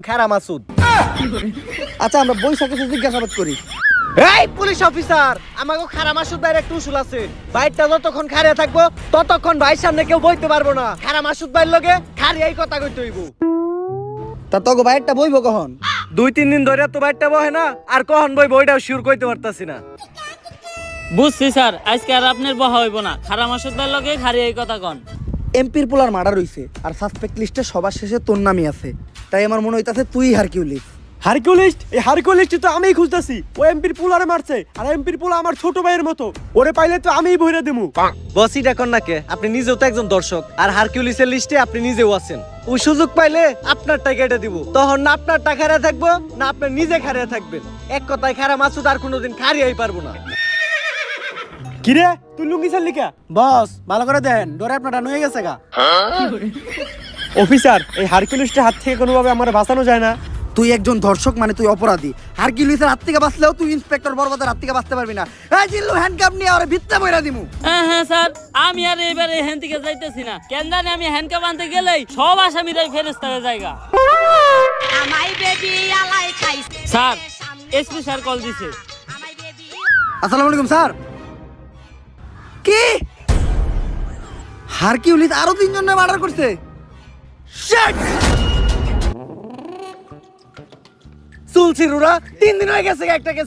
খারা মাসুদ। আচ্ছা আমরা বৈশাখে জিজ্ঞাসাবাদ করি। এই পুলিশ অফিসার, আমাকে খারা মাসুদ ভাইয়ের একটা উসুল আছে। বাইকটা যতক্ষণ খারিয়া থাকবো ততক্ষণ ভাইয়ের সামনে কেউ বইতে পারবো না। খারা মাসুদ ভাইয়ের লগে খারিয়াই কথা কইতে হইব। তা তোকে বাইকটা বইব কখন? 2-3 দিন ধরে তো বাইকটা বহে না, আর কখন বইব ওইটাও শিওর কইতে পারতাছি না। বুঝছি স্যার, আজকে আর আপনার বহা হইব না। খারা মাসুদ ভাইয়ের লগে খারি এই কথা কন। এমপির পোলার মার্ডার হইছে আর সাসপেক্ট লিস্টে সবার শেষে তোর নামই আছে, তাই আমার মনে হইতাছে তুই হারকিউলিস। হারকিউলিস্ট? এই হারকিউলিস্ট তো আমিই খুঁজতাছি। ও এমপির পোলারে মারছে, আর এমপির পোলা আমার ছোট ভাইয়ের মতো। ওরে পাইলে তো আমিই বইরা দেবো। বসই ডাকন না কে? আপনি নিজেও তো একজন দর্শক, আর হারকিউলিসের লিস্টে আপনি নিজেও আছেন। ওই সুযোগ পাইলে আপনার টাকা এটা দিব, তখন না আপনার টাকা খারিয়া থাকবো না আপনি নিজে খারিয়া থাকবেন। এক কথায় খারা মাসুদ আর কোনোদিন খারিয়াই পারবো না। কিরে তুই লুঙ্গি ছাড়লি কা? বস ভালো করে দেন, ডরে আপনারটা নুয়ে গেছে গা। অফিসার, এই হারকিউলিস্টের হাত থেকে কোনোভাবে আমার বাঁচানো যায় না? তুই একজন ধর্ষক মানে তুই অপরাধী। হারকিউলিসের হাত থেকে বাঁচলেও তুই ইন্সপেক্টর বরবাদের হাত থেকে বাঁচতে পারবি না। এই জিল্লু হ্যান্ডকাপ নিয়ে ওরে ভিত্তে বইরা দিমু। হ্যাঁ স্যার, আমি আর এবারে হ্যান থেকে যাইতেছি না। কেন জানি আমি হ্যান্ডকাপ আনতে গেলেই সব আসামিরাই ফেরেস্তা হয়ে জায়গা। স্যার, এসপি স্যার কল দিছে। আসসালামু আলাইকুম স্যার। কি হারকিউলিস আরো 3 জনের মার্ডার করছে? শিট! চুলছিরুরা 3 দিন হয়ে গেছে একটা কেসে